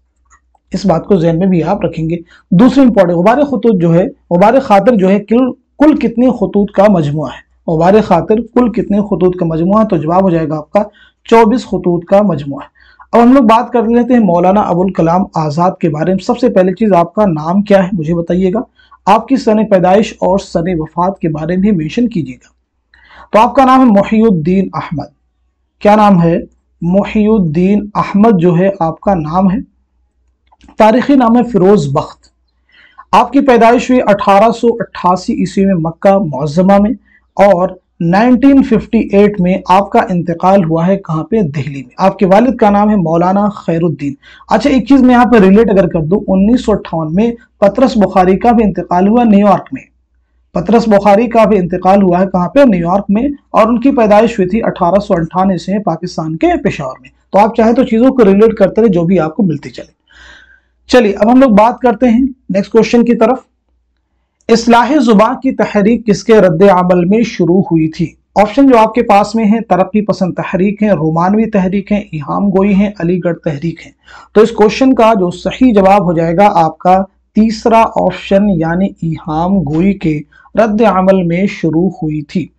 इस बात को ज़हन में भी आप रखेंगे। दूसरी इंपॉर्टेंट, गुबार खुतूत जो है, गुबार खातिर जो है कुल कितने खुतूत का मजमुआ है? गुबार खातिर कुल कितने खुतूत का मजमुआ? तो जवाब हो जाएगा आपका 24 खुतूत का मजमुआ है। अब हम लोग बात कर लेते हैं मौलाना अबुल कलाम आजाद के बारे में। सबसे पहली चीज, आपका नाम क्या है मुझे बताइएगा, आपकी सन पैदाइश और सन वफात के बारे में मेंशन कीजिएगा। तो आपका नाम है मोहिउद्दीन अहमद। क्या नाम है? मोहिउद्दीन अहमद जो है आपका नाम है। तारीखी नाम है फिरोज बख्त। आपकी पैदाइश हुई 1888 ईस्वी में मक्का मुअज्जमा में, और 1958 में आपका इंतकाल हुआ है कहाँ पे? दिल्ली में। आपके वालिद का नाम है मौलाना खैरुद्दीन। अच्छा, एक चीज मैं यहाँ पे रिलेट अगर कर दूं, 1958 में पतरस बुखारी का भी इंतकाल हुआ न्यूयॉर्क में। पतरस बुखारी का भी इंतकाल हुआ है कहाँ पे? न्यूयॉर्क में, और उनकी पैदाइश हुई थी 1898 से पाकिस्तान के पेशावर में। तो आप चाहे तो चीजों को रिलेट करते रहे, जो भी आपको मिलती चले। चलिए अब हम लोग बात करते हैं नेक्स्ट क्वेश्चन की तरफ। इस्लाह जुबान की तहरीक किसके रद्द अमल में शुरू हुई थी? ऑप्शन जो आपके पास में है, तरक्की पसंद तहरीक है, रोमानवी तहरीक है, इहाम गोई है, अलीगढ़ तहरीक है। तो इस क्वेश्चन का जो सही जवाब हो जाएगा आपका तीसरा ऑप्शन यानी इहाम गोई के रद्द अमल में शुरू हुई थी।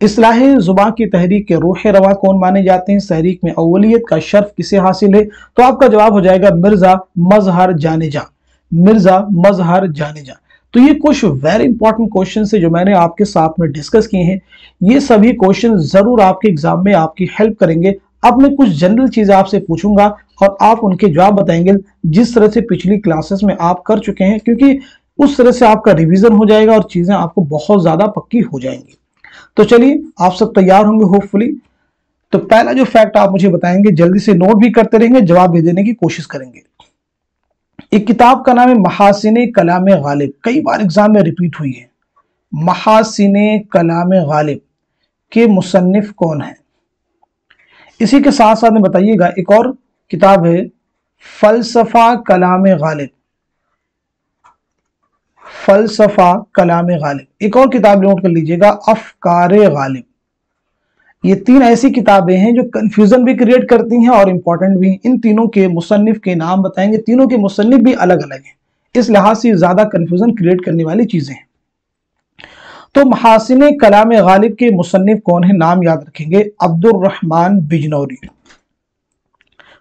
इस्लाह जुबान की तहरीक के रूह रवा कौन माने जाते हैं? तहरीक में अव्वलियत का शर्फ किसे हासिल है? तो आपका जवाब हो जाएगा मिर्जा मजहर जानेजा। मिर्जा मजहर जानेजा। तो ये कुछ वेरी इंपॉर्टेंट क्वेश्चन है जो मैंने आपके साथ में डिस्कस किए हैं। ये सभी क्वेश्चन जरूर आपके एग्जाम में आपकी हेल्प करेंगे। अब मैं कुछ जनरल चीजें आपसे पूछूंगा और आप उनके जवाब बताएंगे, जिस तरह से पिछली क्लासेस में आप कर चुके हैं, क्योंकि उस तरह से आपका रिवीजन हो जाएगा और चीजें आपको बहुत ज्यादा पक्की हो जाएंगी। तो चलिए आप सब तैयार होंगे होपफुली। तो पहला जो फैक्ट आप मुझे बताएंगे, जल्दी से नोट भी करते रहेंगे, जवाब भी देने की कोशिश करेंगे। एक किताब का नाम है महासिने कलामे गालिब, कई बार एग्जाम में रिपीट हुई है। महासिने कलामे गालिब के मुसन्निफ कौन है? इसी के साथ साथ में बताइएगा एक और किताब है फलसफा कलामे गालिब। फलसफा कलामे गालिब, एक और किताब नोट कर लीजिएगा अफकारे गालिब। ये तीन ऐसी किताबें हैं जो कंफ्यूजन भी क्रिएट करती हैं और इंपॉर्टेंट भी हैं। इन तीनों के मुसन्निफ के नाम बताएंगे, तीनों के मुसन्निफ भी अलग अलग हैं, इस लिहाज से ज्यादा कंफ्यूजन क्रिएट करने वाली चीजें हैं। तो महासिने कलामे गालिब के मुसन्निफ कौन है? नाम याद रखेंगे, अब्दुर रहमान बिजनौरी।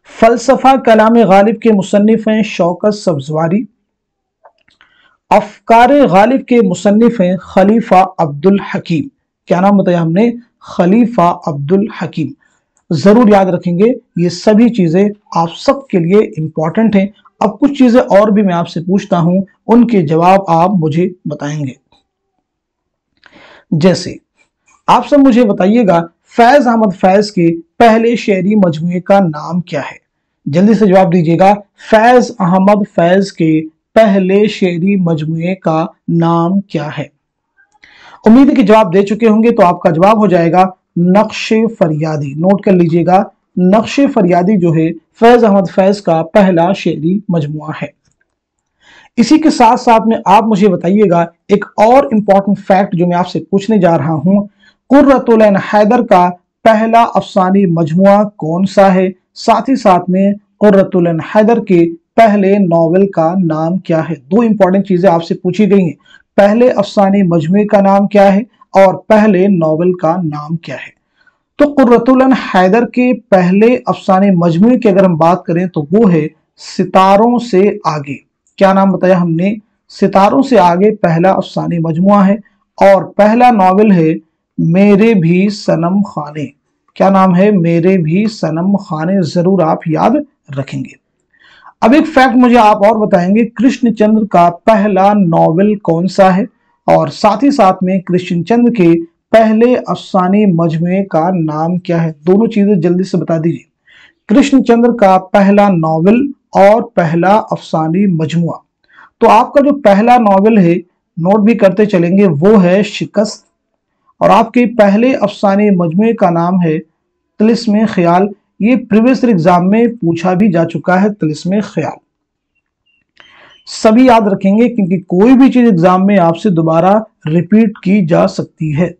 फलसफा कलामे गालिब के मुसन्निफ हैं शौकत सब्जवारी। अफकारे गालिब के मुसन्निफ हैं खलीफा अब्दुल हकीम। क्या नाम बताया हमने? खलीफा अब्दुल हकीम। जरूर याद रखेंगे, ये सभी चीजें आप सबके लिए इंपॉर्टेंट हैं। अब कुछ चीजें और भी मैं आपसे पूछता हूं, उनके जवाब आप मुझे बताएंगे। जैसे आप सब मुझे बताइएगा फैज अहमद फैज के पहले शेरी मजमूए का नाम क्या है? जल्दी से जवाब दीजिएगा। फैज अहमद फैज के पहले शेरी मजमूए का नाम क्या है? उम्मीद है कि जवाब दे चुके होंगे। तो आपका जवाब हो जाएगा नक्श फरियादी। नोट कर लीजिएगा, नक्श फरियादी जो है फैज अहमद फैज का पहला शेरी मजमुआ है। इसी के साथ साथ में आप मुझे बताइएगा एक और इंपॉर्टेंट फैक्ट जो मैं आपसे पूछने जा रहा हूं, कुर्रतुल ऐन हैदर का पहला अफसानी मजमुआ कौन सा है? साथ ही साथ में कुर्रतुल ऐन हैदर के पहले नॉवेल का नाम क्या है? दो इंपॉर्टेंट चीजें आपसे पूछी गई हैं, पहले अफसानी मजमुए का नाम क्या है और पहले नॉवेल का नाम क्या है। तो कुर्रतुल ऐन हैदर के पहले अफसाने मजमुए की अगर हम बात करें तो वो है सितारों से आगे। क्या नाम बताया हमने? सितारों से आगे पहला अफसानी मजमुआ है और पहला नॉवेल है मेरे भी सनम खाने। क्या नाम है? मेरे भी सनम खाने, जरूर आप याद रखेंगे। अब एक फैक्ट मुझे आप और बताएंगे, कृष्णचंद्र का पहला नॉवेल कौन सा है और साथ ही साथ में कृष्णचंद्र के पहले अफसानी मजमुए का नाम क्या है? दोनों चीजें जल्दी से बता दीजिए। कृष्णचंद्र का पहला नॉवेल और पहला अफसानी मजमुआ। तो आपका जो पहला नॉवेल है, नोट भी करते चलेंगे, वो है शिकस्त और आपके पहले अफसानी मजमुए का नाम है तिलिस्मे ख्याल। ये प्रीवियस एग्जाम में पूछा भी जा चुका है, तिलिस्मे ख्याल। सभी याद रखेंगे क्योंकि कोई भी चीज एग्जाम में आपसे दोबारा रिपीट की जा सकती है।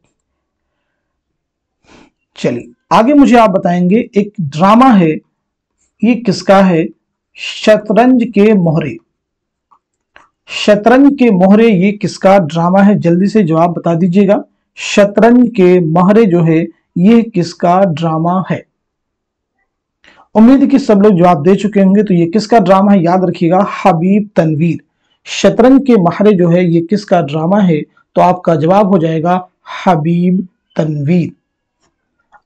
चलिए आगे मुझे आप बताएंगे, एक ड्रामा है, ये किसका है? शतरंज के मोहरे। शतरंज के मोहरे ये किसका ड्रामा है? जल्दी से जवाब बता दीजिएगा। शतरंज के मोहरे जो है ये किसका ड्रामा है? उम्मीद कि सब लोग जवाब दे चुके होंगे। तो ये किसका ड्रामा है? याद रखिएगा, हबीब तनवीर। शतरंज के मोहरे जो है ये किसका ड्रामा है? तो आपका जवाब हो जाएगा हबीब तनवीर।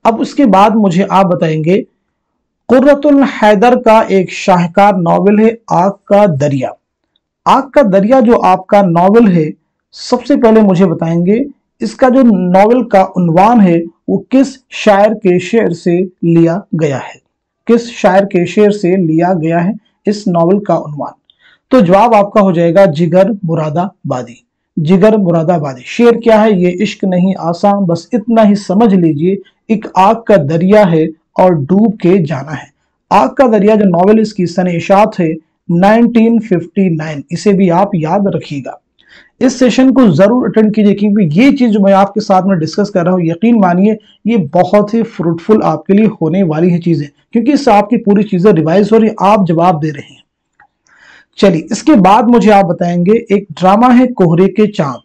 अब उसके बाद मुझे आप बताएंगे, कुर्रतुल हैदर का एक शाहकार नॉवेल है आग का दरिया। आग का दरिया जो आपका नॉवेल है, सबसे पहले मुझे बताएंगे इसका जो नॉवेल का उन्वान है वो किस शायर के शेर से लिया गया है? किस शायर के शेर से लिया गया है इस नॉवेल का उन्वान? तो जवाब आपका हो जाएगा जिगर मुरादाबादी। जिगर मुरादाबादी। शेर क्या है? ये इश्क नहीं आसान, बस इतना ही समझ लीजिए, एक आग का दरिया है और डूब के जाना है। आग का दरिया जो नॉवेल इसकी सने-ए-शात है 1959, इसे भी आप याद रखिएगा। इस सेशन को जरूर अटेंड कीजिए क्योंकि ये चीज जो मैं आपके साथ में डिस्कस कर रहा हूं, यकीन मानिए ये बहुत ही फ्रूटफुल आपके लिए होने वाली है चीजें, क्योंकि इससे आपकी पूरी चीजें रिवाइज हो रही, आप जवाब दे रहे हैं। चलिए इसके बाद मुझे आप बताएंगे, एक ड्रामा है कोहरे के चांद।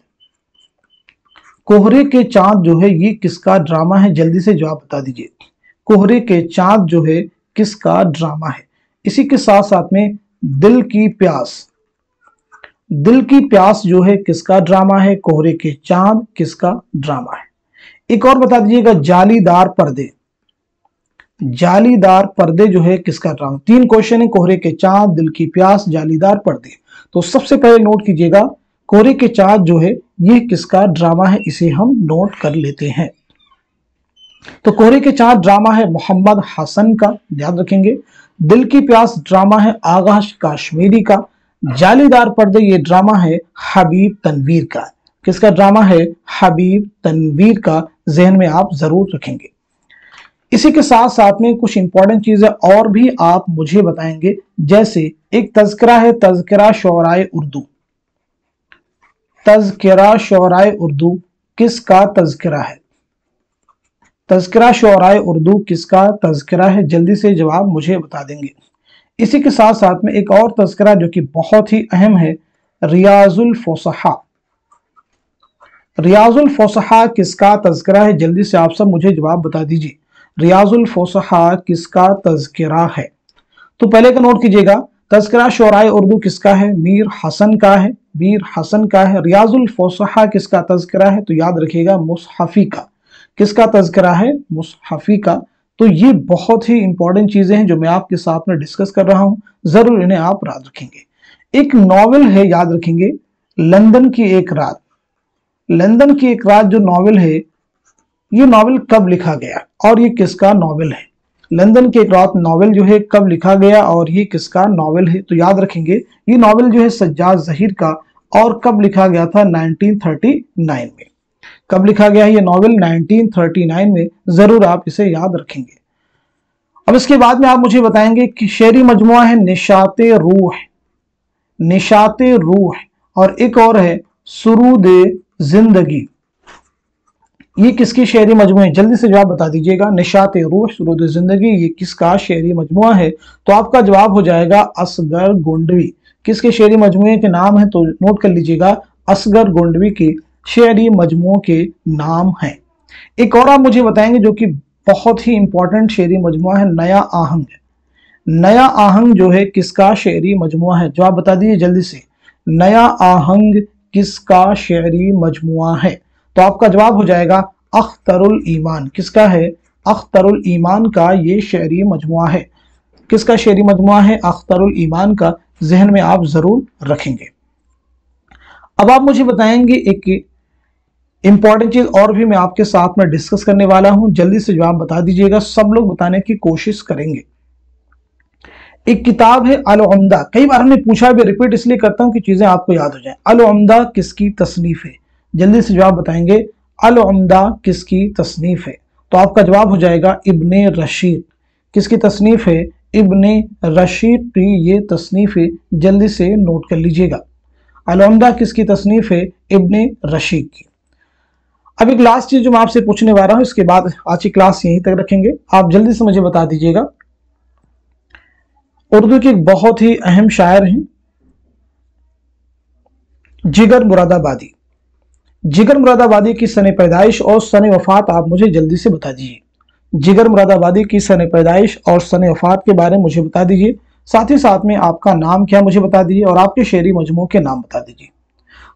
कोहरे के चांद जो है ये किसका ड्रामा है? जल्दी से जवाब बता दीजिए। कोहरे के चांद जो है किसका ड्रामा है? इसी के साथ साथ में दिल की प्यास। दिल की प्यास जो है किसका ड्रामा है? कोहरे के चांद किसका ड्रामा है? एक और बता दीजिएगा, जालीदार पर्दे। जालीदार पर्दे जो है किसका ड्रामा? तीन क्वेश्चन है, कोहरे के चांद, दिल की प्यास, जालीदार पर्दे। तो सबसे पहले नोट कीजिएगा, कोहरे के चांद जो है ये किसका ड्रामा है? इसे हम नोट कर लेते हैं। तो कोहरे के चांद ड्रामा है मोहम्मद हसन का, याद रखेंगे। दिल की प्यास ड्रामा है आगाश काश्मीरी का। जालीदार पर्दे ये ड्रामा है हबीब तनवीर का। किसका ड्रामा है? हबीब तनवीर का, जहन में आप जरूर रखेंगे। इसी के साथ साथ में कुछ इंपॉर्टेंट चीजें और भी आप मुझे बताएंगे, जैसे एक तज़किरा है तज़किरा शोराए उर्दू। तज़किरा शोराए उर्दू किसका तज़किरा है? तज़किरा शोराए उर्दू किसका तज़किरा है? जल्दी से जवाब मुझे बता देंगे। इसी के साथ साथ में एक और तज़किरा जो कि बहुत ही अहम है, रियाजुल फुसहा। रियाजुल फुसहा किसका तज़किरा है? जल्दी से आप सब मुझे जवाब बता दीजिए। रियाजुल फुसहा किसका तज़किरा है? तो पहले का नोट कीजिएगा, तज़किरा शोराए उर्दू किसका है? मीर हसन का है, मीर हसन का है। रियाजुल फुसहा किसका तज़किरा है? तो याद रखिएगा मुसहफी का। किसका तज़किरा है? मुसहफी का। तो ये बहुत ही इंपॉर्टेंट चीजें हैं जो मैं आपके साथ में डिस्कस कर रहा हूं, जरूर इन्हें आप याद रखेंगे। एक नॉवेल है, याद रखेंगे, लंदन की एक रात। लंदन की एक रात जो नॉवेल है, ये नॉवेल कब लिखा गया और ये किसका नॉवेल है? लंदन की एक रात नॉवेल जो है कब लिखा गया और ये किसका नॉवेल है? तो याद रखेंगे ये नॉवेल जो है सज्जाद ज़हीर का, और कब लिखा गया था? 1939 में। कब लिखा गया है ये नॉवेल? 1939 में। जरूर आप इसे याद रखेंगे। अब इसके बाद में आप मुझे बताएंगे कि शेरी मजमुआ है निशाते रूह, निशाते रूह, और एक और है सुरूद जिंदगी। ये किसकी शेरी मजमुआ है? जल्दी से जवाब बता दीजिएगा। निशाते रूह, सुरूद जिंदगी, ये किसका शेरी मजमुआ है? तो आपका जवाब हो जाएगा असगर गोंडवी। किसके शेरी मजमुए के नाम है? तो नोट कर लीजिएगा, असगर गोंडवी के शेरी मजमुओं के नाम हैं। एक और आप मुझे बताएंगे जो कि बहुत ही इंपॉर्टेंट शेरी मजमुआ है, नया आहंग। नया आहंग जो है किसका शेरी मजमुआ है? जवाब बता दीजिए जल्दी से। नया आहंग किसका शेरी मजमुआ है? तो आपका जवाब हो जाएगा अख्तरुल ईमान। किसका है? अख्तरुल ईमान का ये शेरी मजमुआ है। किसका शेरी मजमुआ है? अख्तरुल ईमान का। जहन में आप जरूर रखेंगे। अब आप मुझे बताएंगे एक इंपॉर्टेंट चीज और भी मैं आपके साथ में डिस्कस करने वाला हूं, जल्दी से जवाब बता दीजिएगा। सब लोग बताने की कोशिश करेंगे। एक किताब है अल उम्दा। कई बार हमने पूछा भी, रिपीट इसलिए करता हूं कि चीजें आपको याद हो जाए। अल उम्दा किसकी तसनीफ है? जल्दी से जवाब बताएंगे, अल उम्दा किसकी तसनीफ है? तो आपका जवाब हो जाएगा इब्ने रशीद। किसकी तसनीफ है? इब्ने रशीद की ये तसनीफ है। जल्दी से नोट कर लीजिएगा, अल उम्दा किसकी तसनीफ है? इब्ने रशीद की। अब एक लास्ट चीज जो मैं आपसे पूछने वाला हूं, इसके बाद आज की क्लास यहीं तक रखेंगे। आप जल्दी से मुझे बता दीजिएगा, उर्दू के एक बहुत ही अहम शायर हैं जिगर मुरादाबादी। जिगर मुरादाबादी की सन पैदाइश और सन वफात आप मुझे जल्दी से बता दीजिए। जिगर मुरादाबादी की सन पैदाइश और सन वफात के बारे में मुझे बता दीजिए। साथ ही साथ में आपका नाम क्या मुझे बता दीजिए और आपके शेरी मजमू के नाम बता दीजिए।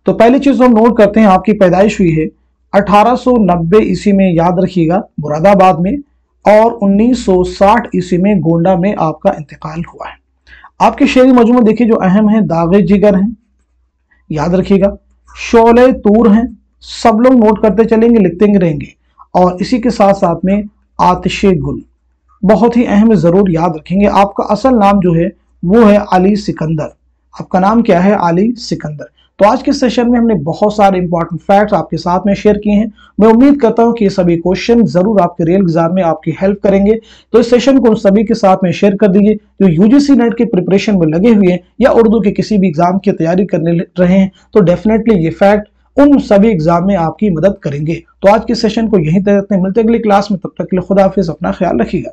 तो पहली चीज हम नोट करते हैं, आपकी पैदाइश हुई है 1890 ईस्वी में, याद रखिएगा, मुरादाबाद में, और 1960 ईस्वी में गोंडा में आपका इंतकाल हुआ है। आपके शेरी मजमू देखिए जो अहम है, दागे जिगर हैं, याद रखिएगा, शोले तूर हैं। सब लोग नोट करते चलेंगे, लिखते रहेंगे। और इसी के साथ साथ में आतिशे गुल, बहुत ही अहम, जरूर याद रखेंगे। आपका असल नाम जो है वो है अली सिकंदर। आपका नाम क्या है? अली सिकंदर। तो आज के सेशन में हमने बहुत सारे इंपॉर्टेंट फैक्ट्स आपके साथ में शेयर किए हैं। मैं उम्मीद करता हूं कि ये सभी क्वेश्चन जरूर आपके रियल एग्जाम में आपकी हेल्प करेंगे। तो इस सेशन को उन सभी के साथ में शेयर कर दीजिए जो यूजीसी नेट के प्रिपरेशन में लगे हुए हैं या उर्दू के किसी भी एग्जाम की तैयारी करने रहे हैं। तो डेफिनेटली ये फैक्ट उन सभी एग्जाम में आपकी मदद करेंगे। तो आज के सेशन को यहीं तक रखते हैं, मिलते हैं अगली क्लास में। तब तक के लिए खुदा हाफिज, अपना ख्याल रखिएगा।